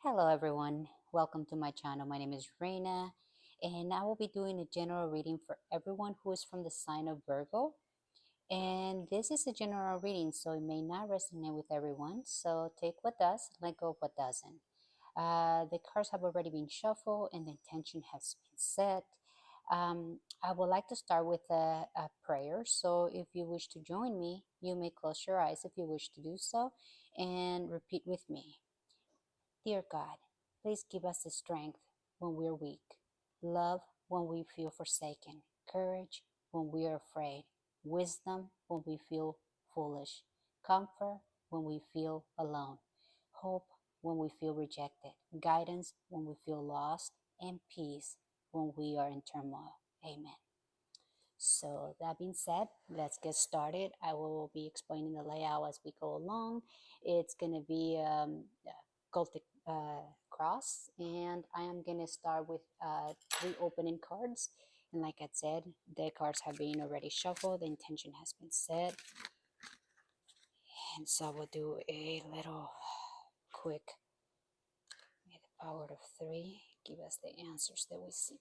Hello everyone, welcome to my channel. My name is Reina and I will be doing a general reading for everyone who is from the sign of Virgo. And this is a general reading, so it may not resonate with everyone. So take what does, let go of what doesn't. The cards have already been shuffled and the intention has been set. I would like to start with a prayer. So if you wish to join me, you may close your eyes if you wish to do so and repeat with me. Dear God, please give us the strength when we're weak, love when we feel forsaken, courage when we are afraid, wisdom when we feel foolish, comfort when we feel alone, hope when we feel rejected, guidance when we feel lost, and peace when we are in turmoil. Amen. So that being said, let's get started. I will be explaining the layout as we go along. It's going to be a cultic cross, and I am going to start with three opening cards. And like I said, the cards have been already shuffled. The intention has been set, and so we'll do a little quick. May the power of three give us the answers that we seek.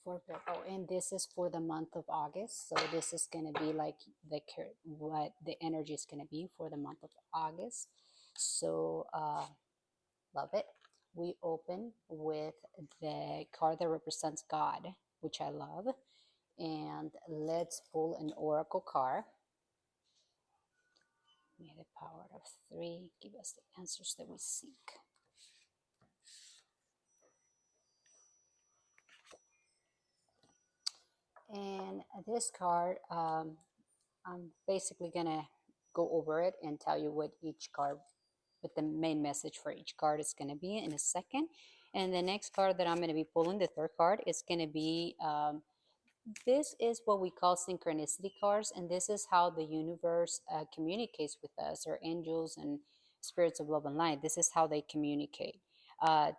For Virgo, and this is for the month of August. So this is going to be like what the energy is going to be for the month of August. So love it. We open with the card that represents God, which I love, and let's pull an oracle card. May the power of three give us the answers that we seek. And this card, I'm basically gonna go over it and tell you what each card, what the main message for each card is gonna be in a second. And the next card that I'm gonna be pulling, the third card, is gonna be this is what we call synchronicity cards, and this is how the universe communicates with us, or angels and spirits of love and light. This is how they communicate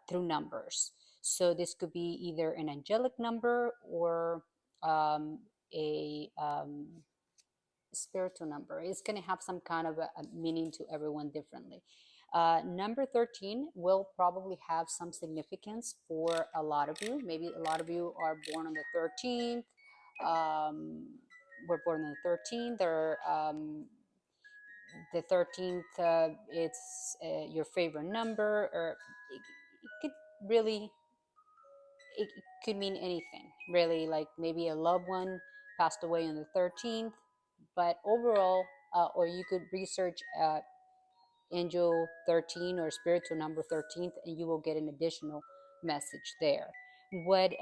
through numbers. So this could be either an angelic number or um, a spiritual number. It's going to have some kind of a meaning to everyone differently. Number 13 will probably have some significance for a lot of you. Maybe a lot of you are born on the 13th. Um, we're born on the 13th, or the 13th, it's your favorite number, or it could really, it could mean anything, really. Like maybe a loved one passed away on the 13th, but overall, or you could research angel 13 or spiritual number 13th, and you will get an additional message there. What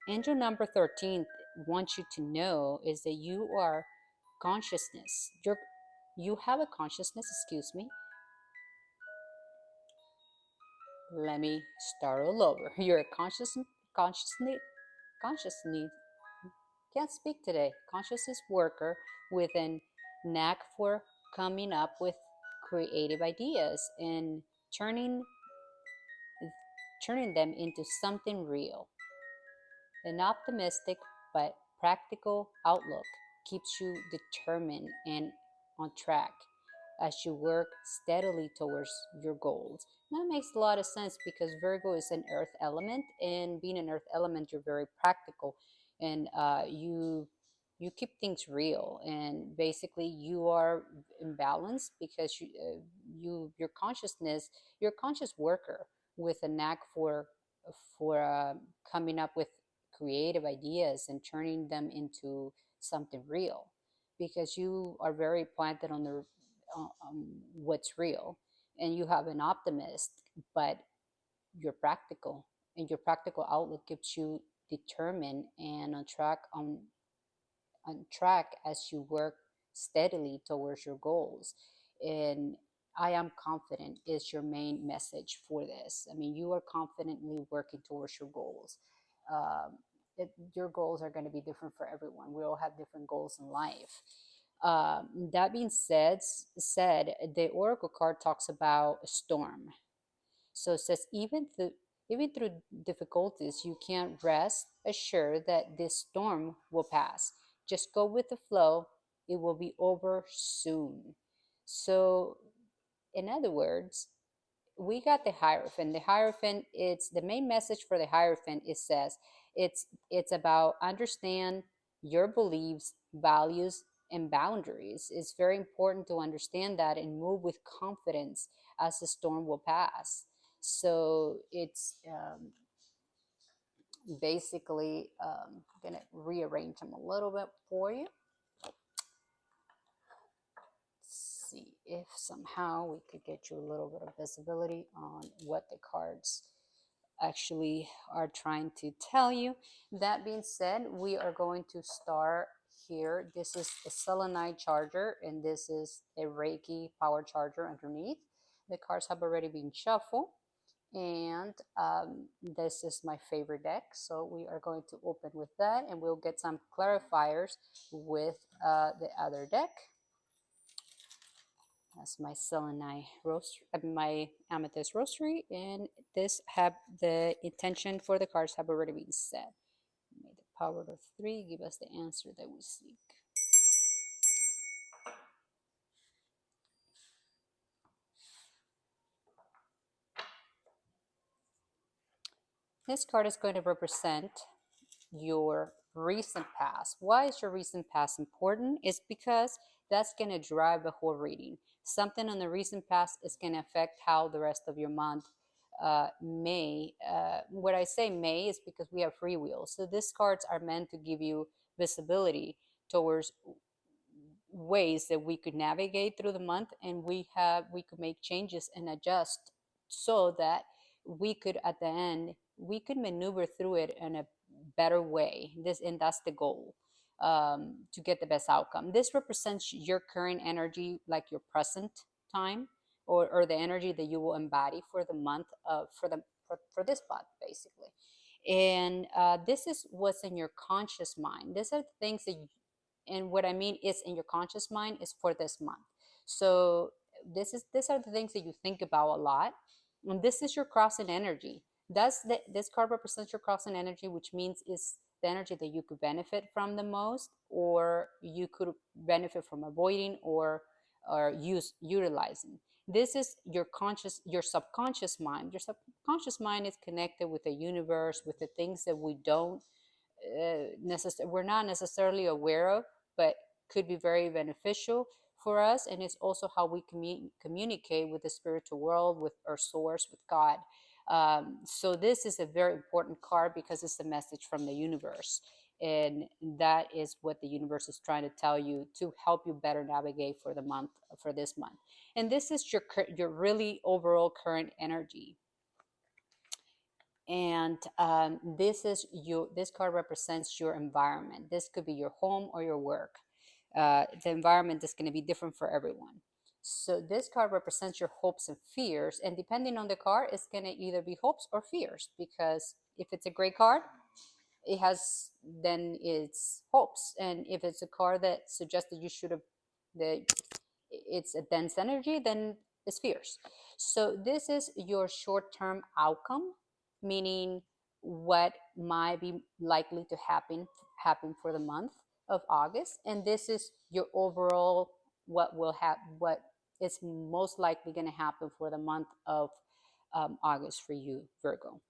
angel number 13th wants you to know is that you are consciousness. You have a consciousness, excuse me. Let me start all over. You're a consciousness, can't speak today, consciousness worker with an knack for coming up with creative ideas and turning them into something real. An optimistic but practical outlook keeps you determined and on track as you work steadily towards your goals. That makes a lot of sense because Virgo is an earth element, and being an earth element, you're very practical, and you keep things real, and basically you are in balance because your consciousness, you're a conscious worker with a knack for coming up with creative ideas and turning them into something real, because you are very planted on the what's real, and you have an optimist, but you're practical, and your practical outlook keeps you determined and on track as you work steadily towards your goals. And I am confident is your main message for this. I mean, you are confidently working towards your goals. Um, your goals are going to be different for everyone. We all have different goals in life. That being said, the oracle card talks about a storm. So it says, even through difficulties, you can rest assured that this storm will pass. Just go with the flow. It will be over soon. So In other words, we got the Hierophant. The Hierophant, it's the main message for the Hierophant. It says it's about understand your beliefs, values, and boundaries. It's very important to understand that and move with confidence as the storm will pass. So it's basically I'm gonna rearrange them a little bit for you. See if somehow we could get you a little bit of visibility on what the cards actually are trying to tell you. That being said, we are going to start here. This is a selenite charger, and this is a Reiki power charger underneath. The cards have already been shuffled, and this is my favorite deck. So we are going to open with that, and we'll get some clarifiers with the other deck. That's my selenite rosary, my amethyst rosary, and this have the intention for the cards have already been set. May the power of three give us the answer that we seek. This card is going to represent your recent past. Why is your recent past important? It's because that's going to drive the whole reading. Something on the recent past is going to affect how the rest of your month may. What I say may is because we have free will. So these cards are meant to give you visibility towards ways that we could navigate through the month, and we could make changes and adjust so that we could at the end we could maneuver through it in a better way. This and that's the goal, to get the best outcome. This represents your current energy, like your present time, or the energy that you will embody for the month of for this month basically. And this is what's in your conscious mind. These are the things that and what I mean is in your conscious mind is for this month. So these are the things that you think about a lot, and this is your crossing energy. This card represents your crossing energy, which means is the energy that you could benefit from the most, or you could benefit from avoiding or utilizing. This is your subconscious mind. Your subconscious mind is connected with the universe, with the things that we're not necessarily aware of, but could be very beneficial for us. And it's also how we communicate with the spiritual world, with our source, with God. So this is a very important card because it's a message from the universe. And that is what the universe is trying to tell you to help you better navigate for the month, for this month. And this is your really overall current energy. And this card represents your environment. This could be your home or your work. The environment is going to be different for everyone. So this card represents your hopes and fears, and depending on the card, it's going to either be hopes or fears, because if it's a gray card, it has then it's hopes, and if it's a card that suggests that you should have the it's a dense energy, then it's fierce. So this is your short-term outcome, meaning what might be likely to happen for the month of August, and this is your overall what is most likely going to happen for the month of August for you, Virgo.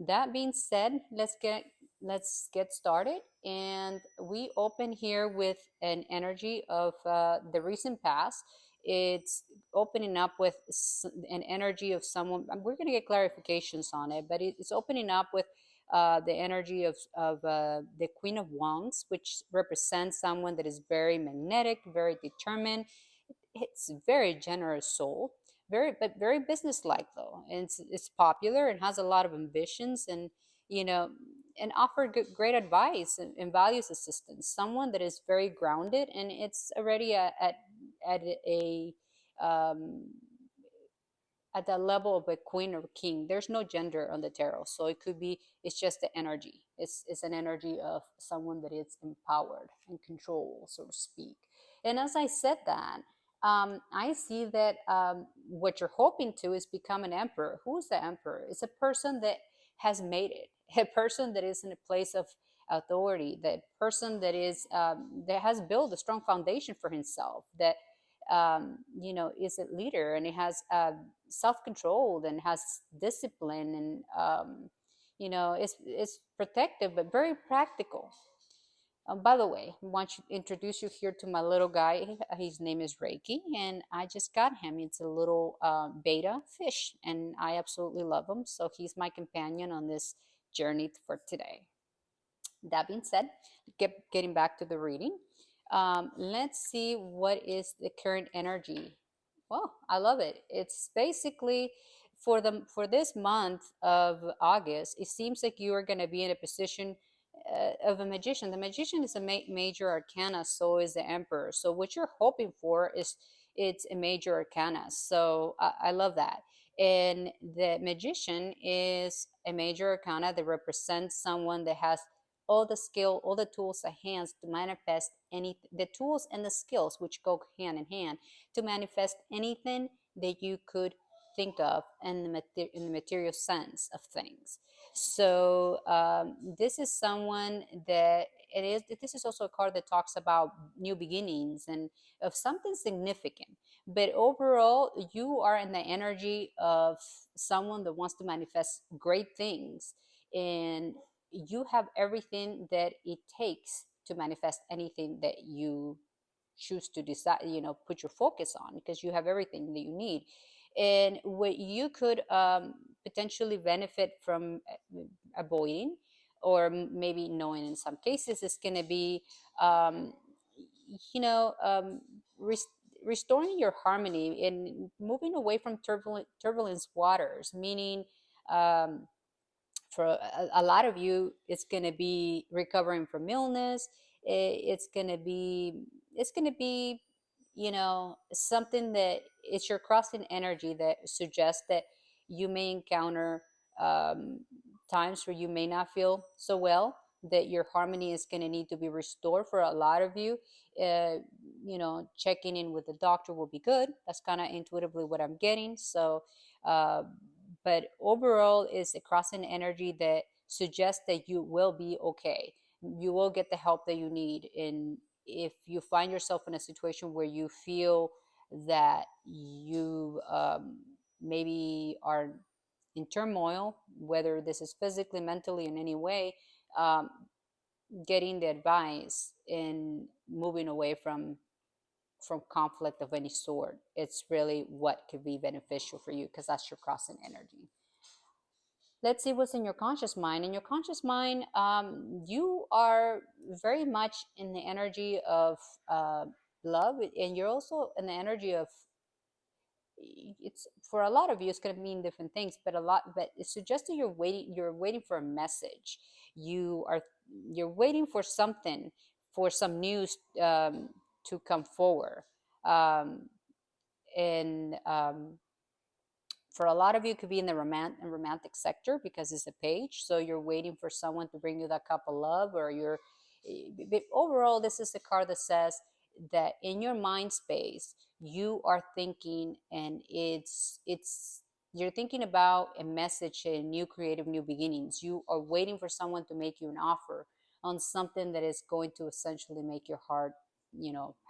That being said, let's get started, and we open here with an energy of the recent past. It's opening up with an energy of someone. We're going to get clarifications on it, but it's opening up with the energy of the Queen of Wands, which represents someone that is very magnetic, very determined. It's very generous soul, very businesslike though, and it's popular and has a lot of ambitions, and you know and offer great advice and values assistance. Someone that is very grounded, and it's already at a um, at the level of a queen or king. There's no gender on the tarot, so it could be it's just the energy. It's an energy of someone that is empowered and control, so to speak. And as I said that, I see that what you're hoping to is become an emperor. Who's the emperor? It's a person that has made it, a person that is in a place of authority, that person that is that has built a strong foundation for himself, that is a leader, and it has self-control and has discipline, and is protective but very practical. By the way, I want to introduce you here to my little guy. His name is Reiki, and I just got him. It's a little beta fish, and I absolutely love him. So he's my companion on this journey for today. That being said, getting back to the reading, let's see what is the current energy. Well, I love it. It's basically for this month of August. It seems like you are going to be in a position of a magician. The magician is a major arcana, so is the emperor. So what you're hoping for is it's a major arcana. So I love that. And the magician is a major arcana that represents someone that has all the skill, all the tools at hands to manifest any the tools and the skills which go hand in hand to manifest anything that you could think of in in the material sense of things. So this is someone that it is. This is also a card that talks about new beginnings and of something significant. But overall, you are in the energy of someone that wants to manifest great things, and you have everything that it takes to manifest anything that you choose to decide, put your focus on, because you have everything that you need. And what you could potentially benefit from avoiding, or maybe knowing in some cases, is going to be um, you know um, res- restoring your harmony and moving away from turbulence waters, meaning um, for a lot of you, it's going to be recovering from illness. It's going to be something that it's your crossing energy that suggests that you may encounter um, times where you may not feel so well, that your harmony is going to need to be restored for a lot of you. uh, Checking in with the doctor will be good. That's kind of intuitively what I'm getting. So uh, but overall is a crossing energy that suggests that you will be okay. You will get the help that you need. And if you find yourself in a situation where you feel that you maybe are in turmoil, whether this is physically, mentally, in any way, um, getting the advice and moving away from conflict of any sort, it's really what could be beneficial for you, because that's your crossing energy. Let's see what's in your conscious mind. In your conscious mind, you are very much in the energy of uh, love, and you're also in the energy of, it's for a lot of you it's going to mean different things, but it suggests that you're waiting for a message. You're waiting for something, for some news to come forward. Um, and for a lot of you, it could be in the romantic sector, because it's a page, so you're waiting for someone to bring you that cup of love, or but overall, this is a card that says that in your mind space you are thinking, and it's you're thinking about a message, a new creative new beginnings. You are waiting for someone to make you an offer on something that is going to essentially make your heart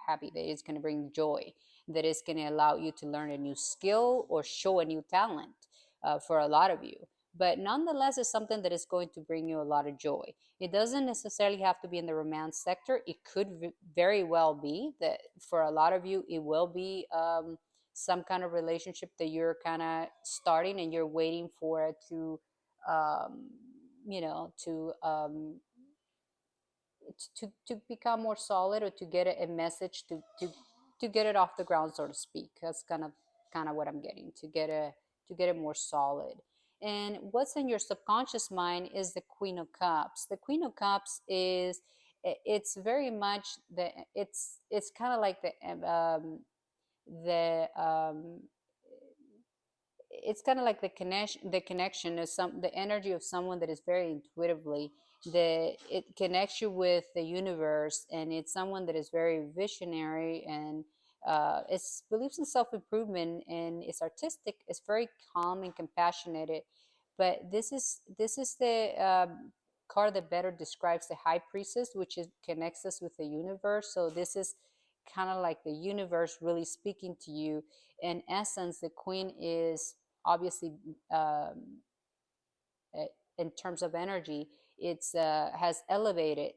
happy, that is going to bring joy, that is going to allow you to learn a new skill or show a new talent, for a lot of you. But nonetheless, it's something that is going to bring you a lot of joy. It doesn't necessarily have to be in the romance sector. It could very well be that for a lot of you, it will be some kind of relationship that you're kind of starting, and you're waiting for it to, um, to to become more solid, or to get a message to get it off the ground, so to speak. That's kind of what I'm getting, to get it more solid. And what's in your subconscious mind is the Queen of Cups. The Queen of Cups is, it's very much it's kind of like the it's kind of like the connection of the energy of someone that is very intuitively, that it connects you with the universe, and it's someone that is very visionary, and it's believes in self-improvement, and it's artistic, it's very calm and compassionate. But this is the card that better describes the High Priestess, which is connects us with the universe. So this is kind of like the universe really speaking to you. In essence, the queen is obviously, um, uh, in terms of energy, it's has elevated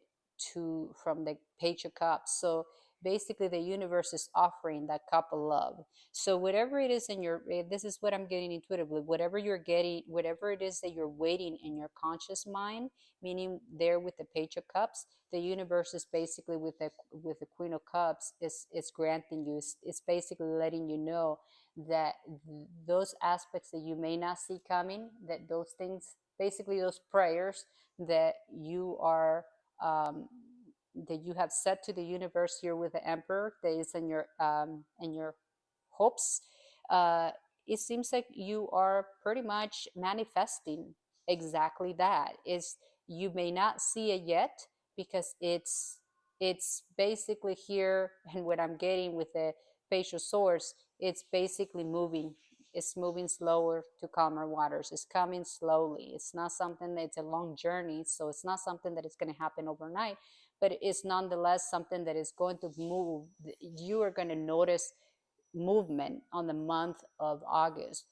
to from the page of cups. So basically the universe is offering that cup of love. So whatever it is in your, this is what I'm getting intuitively, whatever you're getting, whatever it is that you're waiting in your conscious mind, meaning there with the page of cups, the universe is basically with the queen of cups is granting you, it's basically letting you know that those aspects that you may not see coming, that those things, basically those prayers that you are, um, that you have set to the universe here with the emperor, that is in your hopes, uh, it seems like you are pretty much manifesting exactly that. Is, you may not see it yet because it's basically here. And what I'm getting with the facial source, it's basically moving, it's moving slower to calmer waters, it's coming slowly, it's not something that's a long journey, so it's not something that is going to happen overnight, but it's nonetheless something that is going to move. You are going to notice movement on the month of August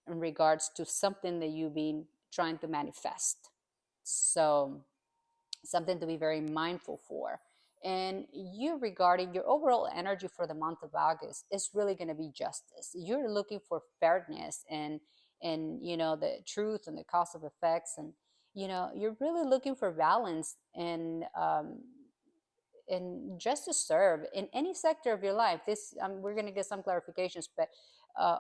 in regards to something that you've been trying to manifest. So something to be very mindful for. And you, regarding your overall energy for the month of August, is really going to be justice. You're looking for fairness and the truth and the cause of effects, and you're really looking for balance and just to serve in any sector of your life. This, we're going to get some clarifications, but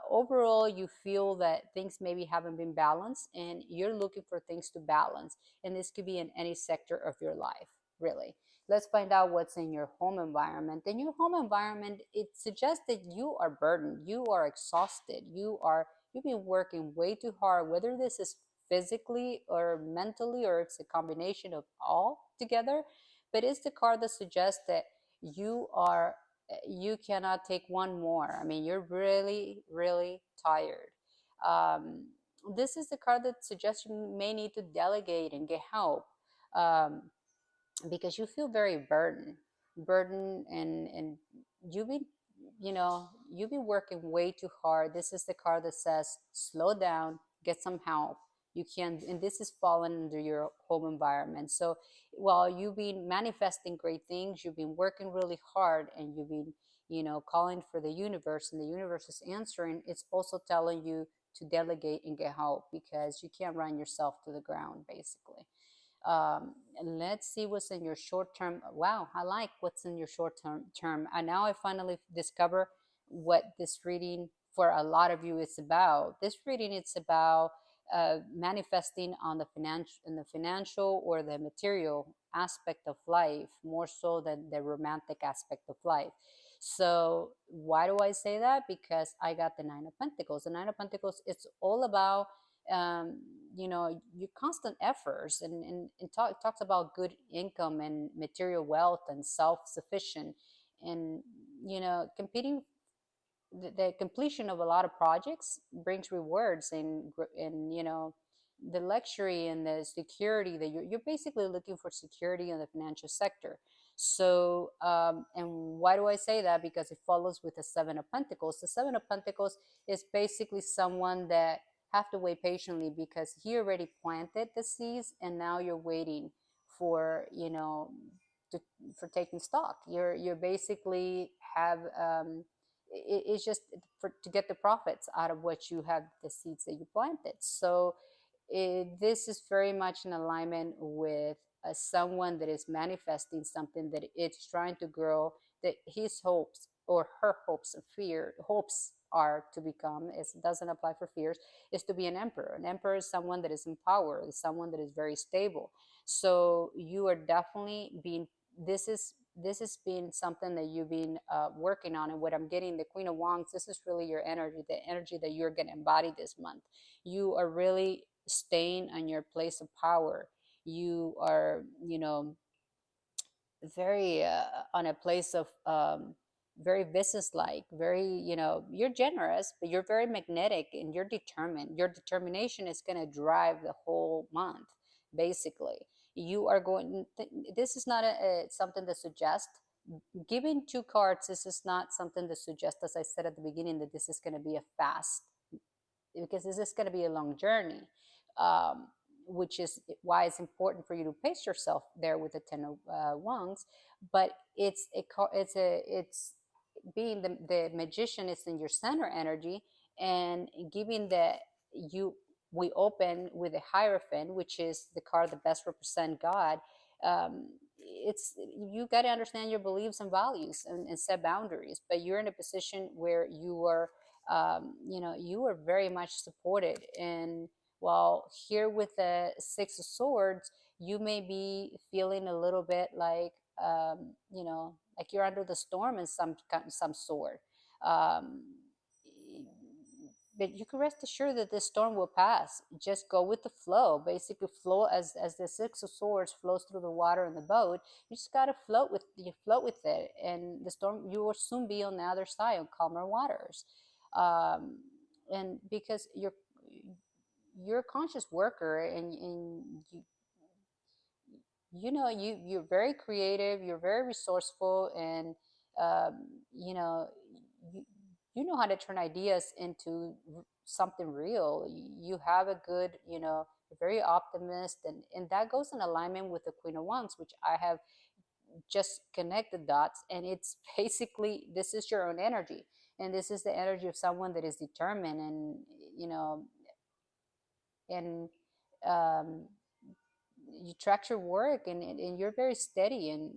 overall you feel that things maybe haven't been balanced and you're looking for things to balance, and this could be in any sector of your life, really. Let's find out what's in your home environment. In your home environment, it suggests that you are burdened, you are exhausted, you've been working way too hard, whether this is physically or mentally, or it's a combination of all together. But it's the card that suggests that you cannot take one more. I mean, you're really, really tired. um, this is the card that suggests you may need to delegate and get help, um, because you feel very burdened, and you've been you've been working way too hard. This is the card that says slow down, get some help. You can, and this is fallen under your home environment. So while you've been manifesting great things, you've been working really hard, and you've been calling for the universe, and the universe is answering, it's also telling you to delegate and get help, because you can't run yourself to the ground, basically. And let's see what's in your short term. Wow, I like what's in your short term. And now I finally discover what this reading for a lot of you is about. This reading, it's about manifesting on the financial or the material aspect of life, more so than the romantic aspect of life. So why do I say that? Because I got the Nine of Pentacles. The Nine of Pentacles, it's all about um, your constant efforts, and talks about good income and material wealth and self-sufficient, and competing. The completion of a lot of projects brings rewards, and the luxury and the security that you're basically looking for security in the financial sector. So and why do I say that? Because it follows with the Seven of Pentacles. The Seven of Pentacles is basically someone that have to wait patiently, because he already planted the seeds, and now you're waiting for to, for taking stock. You're basically have it's just to get the profits out of what you have, the seeds that you planted. So this is very much in alignment with someone that is manifesting something that it's trying to grow, that his hopes or her hopes and fear hopes are to become, it doesn't apply for fears, is to be an emperor. An emperor is someone that is in power, is someone that is very stable. So you are definitely being, this has been something that you've been working on. And what I'm getting, the Queen of Wands, this is really your energy, the energy that you're going to embody this month. You are really staying on your place of power. You are very on a place of very businesslike, very you're generous, but you're very magnetic, and you're determined. Your determination is going to drive the whole month, basically. You are going, this is not something that suggests giving two cards, this is not something to suggest, as I said at the beginning, that this is going to be a fast, because this is going to be a long journey, um, which is why it's important for you to pace yourself there with the Ten of Wands. But it's being the magician is in your center energy, and giving the you we open with a Hierophant, which is the card that best represent God. It's you got to understand your beliefs and values, and set boundaries, but you're in a position where you are, you are very much supported. And while here with the Six of Swords, you may be feeling a little bit like, like you're under the storm in some sort. Um, but you can rest assured that this storm will pass. Just go with the flow. Basically, flow as the Six of Swords flows through the water in the boat. You just gotta float with it, and the storm, you will soon be on the other side, on calmer waters. Um, and because you're a conscious worker, and you're very creative, you're very resourceful, and um, you know you, you know how to turn ideas into something real. You have a good, you're very optimist, and that goes in alignment with the Queen of Wands, which I have just connected dots. And it's basically, this is your own energy, and this is the energy of someone that is determined, and you know and um, you track your work, and you're very steady, and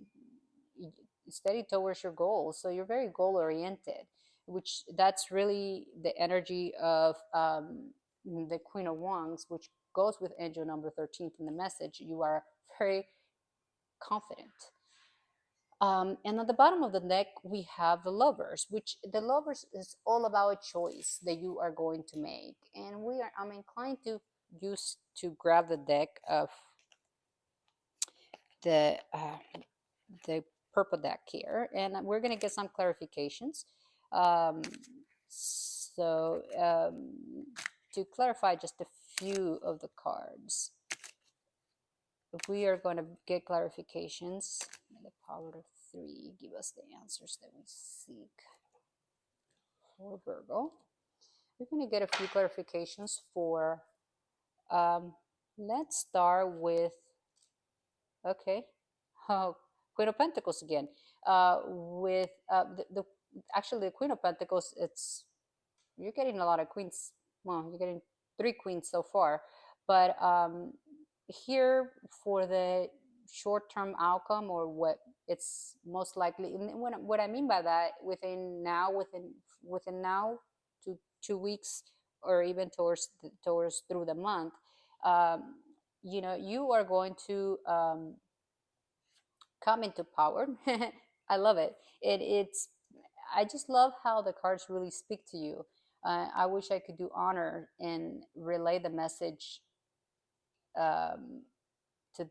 steady towards your goals. So you're very goal oriented, which that's really the energy of the Queen of Wands, which goes with angel number 13 in the message. You are very confident. And at the bottom of the deck, we have the Lovers, which the Lovers is all about a choice that you are going to make. And I'm inclined to use to grab the deck of the the purple deck here, and we're going to get some clarifications. Um, to clarify just a few of the cards, we are going to get clarifications. The power of three give us the answers that we seek for Virgo. We're going to get a few clarifications for. Um, let's start with, okay, oh, Queen of Pentacles again. With the actually the Queen of Pentacles, it's you're getting a lot of queens. Well, you're getting three queens so far, but here for the short-term outcome, or what it's most likely. And what I mean by that, within now to 2 weeks, or even towards through the month, um, you are going to come into power. I love it. I just love how the cards really speak to you. I wish I could do honor and relay the message, um, to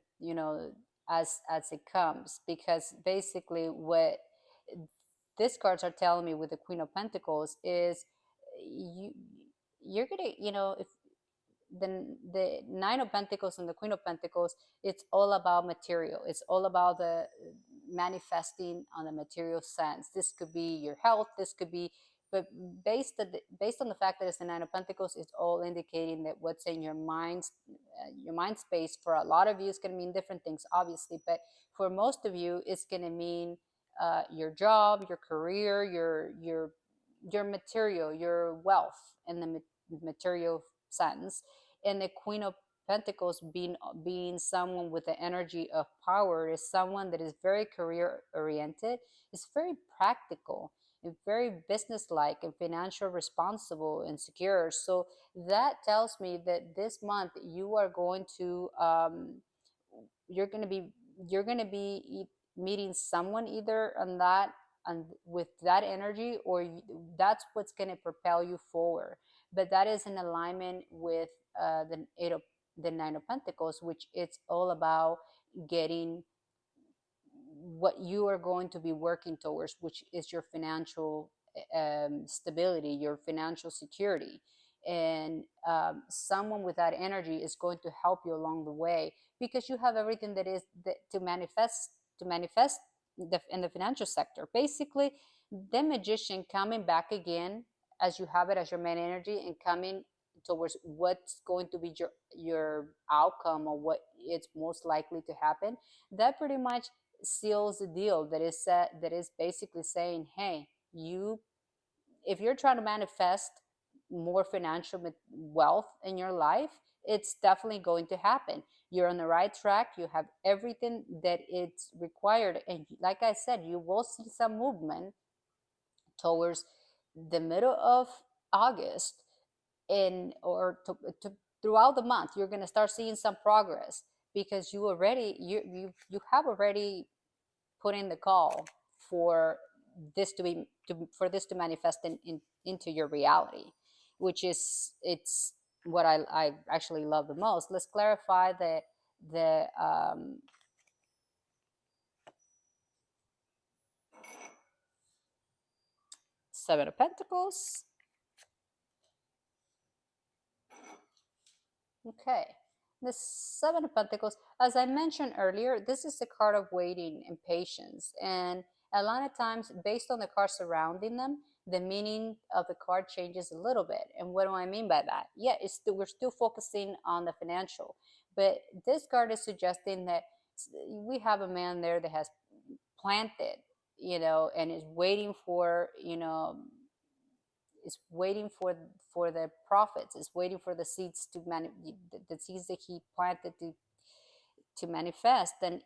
as it comes, because basically what these cards are telling me with the Queen of Pentacles is, you you're gonna, if the Nine of Pentacles and the Queen of Pentacles, it's all about material. It's all about the manifesting on the material sense. This could be your health. This could be, but based on the fact that it's the Nine of Pentacles, it's all indicating that what's in your mind space. For a lot of you, it's going to mean different things, obviously, but for most of you, it's going to mean your job, your career, your material, your wealth, in the material sense. And the Queen of Pentacles, being someone with the energy of power, is someone that is very career oriented, is very practical, and very businesslike, and financial responsible, and secure. So that tells me that this month you are going to, you're going to be you're going to be meeting someone either on that, and with that energy, or that's what's going to propel you forward. But that is in alignment with the Nine of Pentacles, which it's all about getting what you are going to be working towards, which is your financial stability, your financial security. And someone with that energy is going to help you along the way, because you have everything that is to manifest in the financial sector. Basically, the magician coming back again as you have it as your main energy and coming towards what's going to be your outcome or what it's most likely to happen. That pretty much seals the deal. That is basically saying, hey, you if you're trying to manifest more financial wealth in your life, it's definitely going to happen. You're on the right track. You have everything that it's required. And like I said, you will see some movement towards the middle of August in or throughout the month. You're going to start seeing some progress because you have already put in the call for this to be for this to manifest into your reality, which is it's what I actually love the most. Let's clarify the Seven of Pentacles. Okay. The Seven of Pentacles, as I mentioned earlier, this is the card of waiting and patience. And a lot of times, based on the cards surrounding them, the meaning of the card changes a little bit. And what do I mean by that? Yeah, we're still focusing on the financial. But this card is suggesting that we have a man there that has planted, and is waiting for, is waiting for the prophets, is waiting for the seeds the seeds that he planted to manifest. And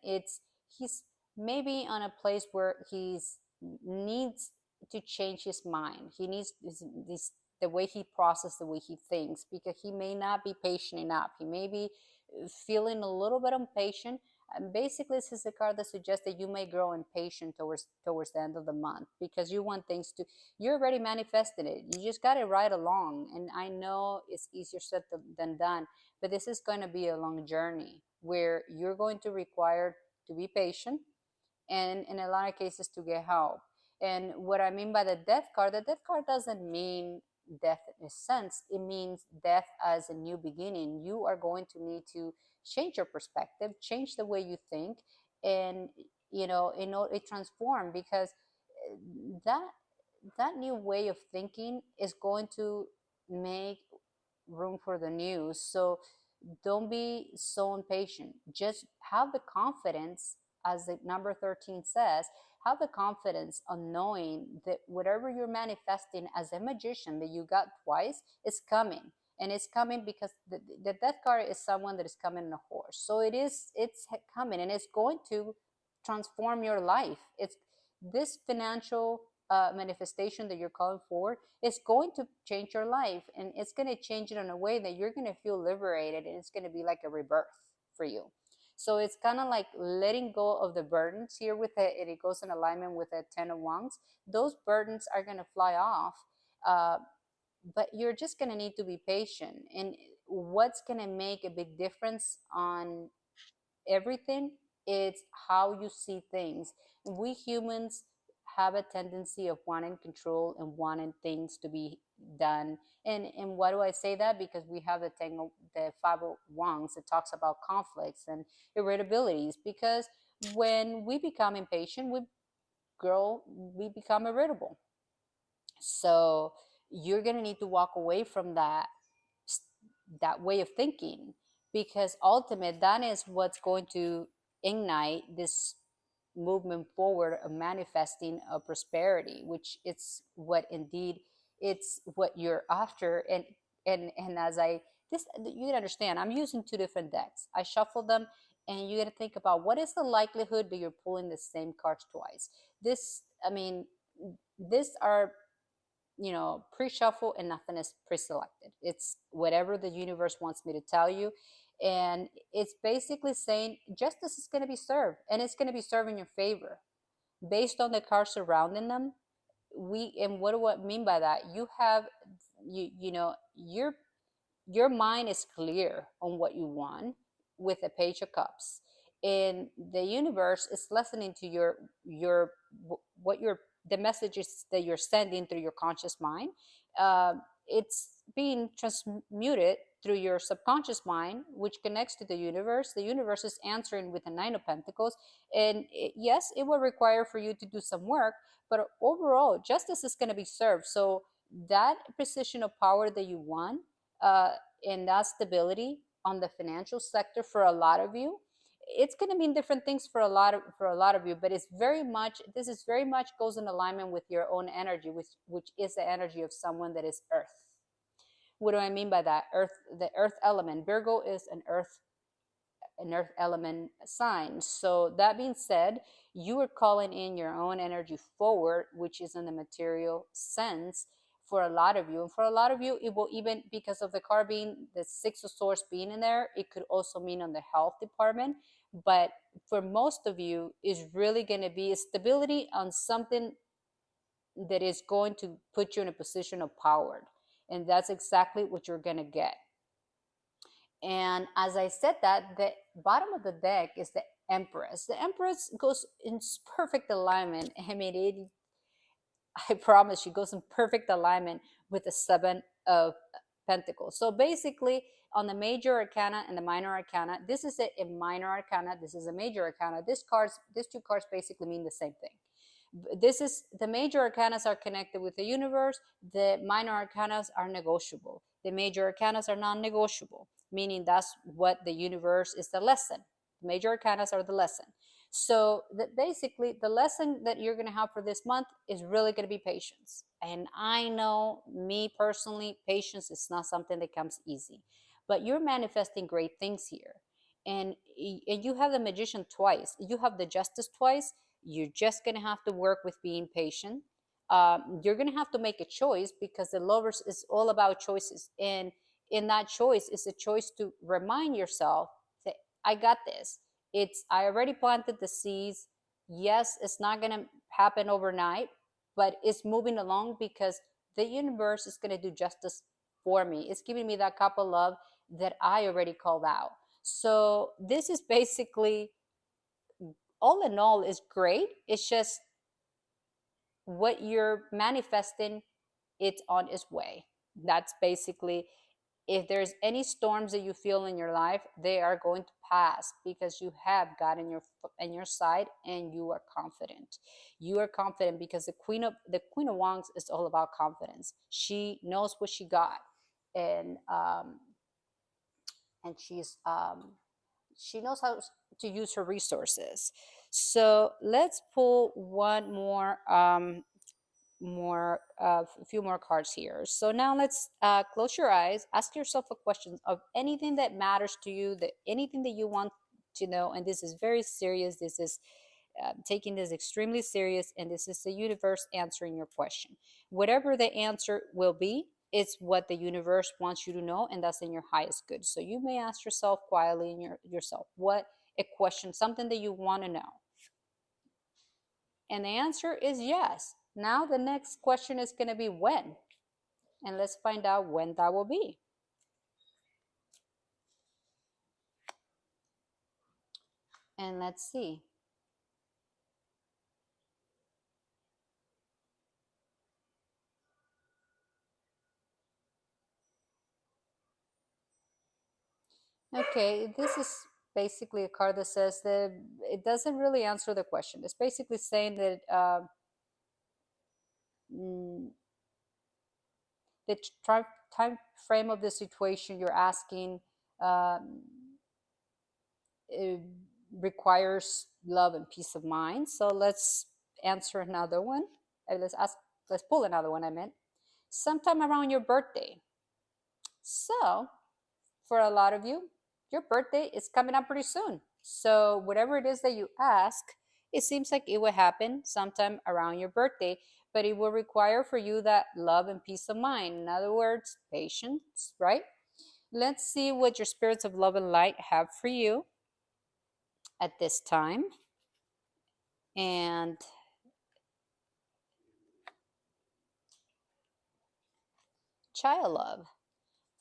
he's maybe on a place where he's needs to change his mind. He needs this the way he processes, the way he thinks, because he may not be patient enough. He may be feeling a little bit impatient. And basically, this is a card that suggests that you may grow impatient towards the end of the month because you want things to. You're already manifesting it. You just got it right along. And I know it's easier said than done, but this is going to be a long journey where you're going to require to be patient and in a lot of cases to get help. And what I mean by the death card doesn't mean death in a sense. It means death as a new beginning. You are going to need to change your perspective, change the way you think, and it transform because that that new way of thinking is going to make room for the news. So don't be so impatient. Just have the confidence, as the number 13 says, have the confidence of knowing that whatever you're manifesting as a magician that you got twice is coming. And it's coming because the death card is someone that is coming in a horse. So it's coming and it's going to transform your life. It's this financial manifestation that you're calling for is going to change your life, and it's going to change it in a way that you're going to feel liberated, and it's going to be like a rebirth for you. So it's kind of like letting go of the burdens here with it, and it goes in alignment with the Ten of Wands. Those burdens are going to fly off, uh, but you're just going to need to be patient. And what's going to make a big difference on everything, it's how you see things. We humans have a tendency of wanting control and wanting things to be done. And why do I say that? Because we have the Five of Wands that talks about conflicts and irritabilities. Because when we become impatient, we become irritable. So you're gonna need to walk away from that way of thinking, because ultimately that is what's going to ignite this movement forward of manifesting a prosperity, which it's what indeed it's what you're after. And as I this you can understand, I'm using two different decks. I shuffle them, and you got to think about what is the likelihood that you're pulling the same cards twice. This I mean these are pre-shuffle, and nothing is pre-selected. It's whatever the universe wants me to tell you. And it's basically saying justice is going to be served, and it's going to be served in your favor based on the cards surrounding them. And what do I mean by that? You have you know your mind is clear on what you want with a Page of Cups, and the universe is listening to your what your the messages that you're sending through your conscious mind. uh, it's being transmuted through your subconscious mind, which connects to the universe. The universe is answering with the Nine of Pentacles. And yes, it will require for you to do some work, but overall, justice is going to be served. So that position of power that you want, uh, and that stability on the financial sector for a lot of you, it's going to mean different things for a lot of you, but it's very much, this is very much goes in alignment with your own energy, which is the energy of someone that is earth. What do I mean by that? Earth, the earth element. Virgo is an earth element sign. So that being said, you are calling in your own energy forward, which is in the material sense for a lot of you. And for a lot of you, it will, even because of the card being the Six of Swords being in there, it could also mean on the health department. But for most of you, is really going to be a stability on something that is going to put you in a position of power. And that's exactly what you're going to get. And as I said that, the bottom of the deck is the Empress. The Empress goes in perfect alignment. I mean, I promise you, goes in perfect alignment with the Seven of Pentacles. So basically, on the major arcana and the minor arcana, this is a minor arcana, this is a major arcana. These two cards basically mean the same thing. This is the major arcanas are connected with the universe. The minor arcanas are negotiable. The major arcanas are non-negotiable, meaning that's what the universe is, the lesson. The major arcanas are the lesson. So that basically the lesson that you're going to have for this month is really going to be patience. And I know, me personally, patience is not something that comes easy, but you're manifesting great things here. And you have the Magician twice, you have the Justice twice. You're just going to have to work with being patient. You're going to have to make a choice, because the Lovers is all about choices. And in that choice is a choice to remind yourself that I got this. I already planted the seeds. Yes, it's not going to happen overnight, but it's moving along, because the universe is going to do justice for me. It's giving me that cup of love that I already called out. So this is basically, all in all, is great. It's just what you're manifesting, it's on its way. That's basically, if there's any storms that you feel in your life, they are going to pass, because you have God in your side, and you are confident. You are confident because the Queen of Wands is all about confidence. She knows what she got, and and she knows how to use her resources. So let's pull one more, a few more cards here. So now let's close your eyes, ask yourself a question of anything that matters to you, that anything that you want to know. And this is very serious. This is taking this extremely serious, and this is the universe answering your question. Whatever the answer will be, it's what the universe wants you to know, and that's in your highest good. So you may ask yourself quietly in yourself, what a question, something that you want to know. And the answer is yes. Now the next question is going to be when. And let's find out when that will be. And let's see. Okay, this is basically a card that says that it doesn't really answer the question. It's basically saying that mm, the time frame of the situation you're asking, um, it requires love and peace of mind. So let's answer another one. Let's pull another one. I meant sometime around your birthday. So for a lot of you, your birthday is coming up pretty soon. So whatever it is that you ask, it seems like it will happen sometime around your birthday, but it will require for you that love and peace of mind. In other words, patience, right? Let's see what your spirits of love and light have for you at this time. And child love.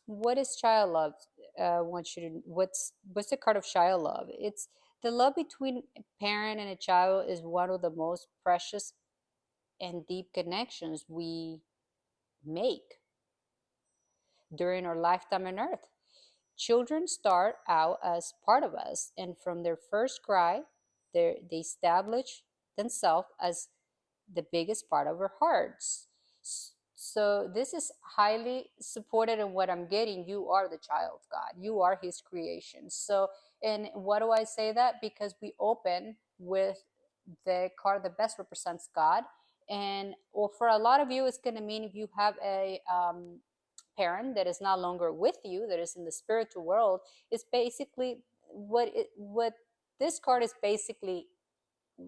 What is child love? Want you to what's the card of child love? It's the love between a parent and a child is one of the most precious and deep connections we make during our lifetime on earth. Children start out as part of us, and from their first cry, they establish themselves as the biggest part of our hearts. So this is highly supported in what I'm getting. You are the child of God. You are His creation. So, and what do I say that? Because we open with the card that best represents God. And well, for a lot of you, it's going to mean if you have a parent that is no longer with you, that is in the spiritual world, is basically what this card is basically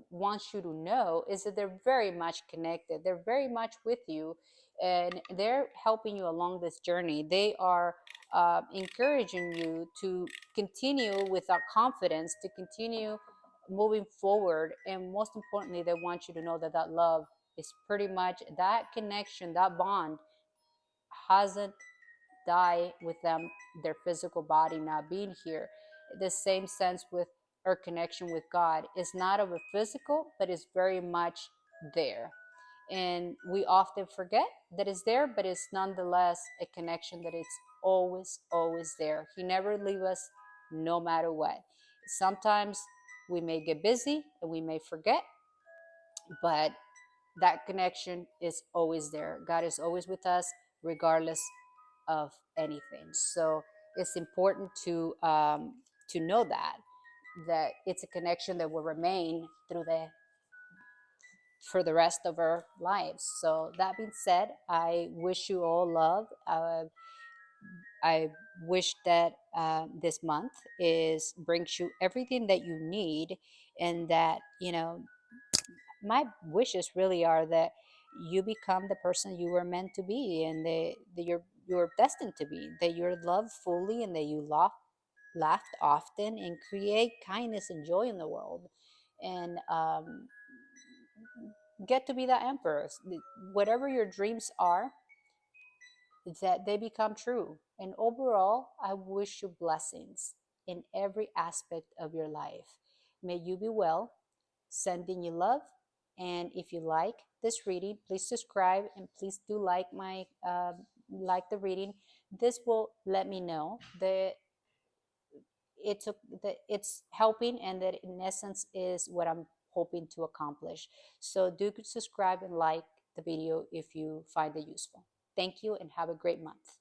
wants you to know is that they're very much connected. They're very much with you, and they're helping you along this journey. They are encouraging you to continue with that confidence, to continue moving forward. And most importantly, they want you to know that that love is pretty much that connection, that bond hasn't die with them, their physical body not being here. The same sense with our connection with God is not of a physical, but is very much there. And we often forget that it's there, but it's nonetheless a connection that it's always, always there. He never leave us no matter what. Sometimes we may get busy and we may forget, but that connection is always there. God is always with us, regardless of anything. So it's important to know that it's a connection that will remain through the for the rest of our lives. So that being said, I wish you all love. I wish that this month is brings you everything that you need, and that my wishes really are that you become the person you were meant to be, and that you're destined to be, that you're loved fully, and that you laughed often and create kindness and joy in the world, and get to be that emperor. Whatever your dreams are, that they become true. And overall, I wish you blessings in every aspect of your life. May you be well, sending you love. And if you like this reading, please subscribe, and please do like the reading. This will let me know that it's helping, and that in essence is what I'm hoping to accomplish. So do subscribe and like the video if you find it useful. Thank you and have a great month.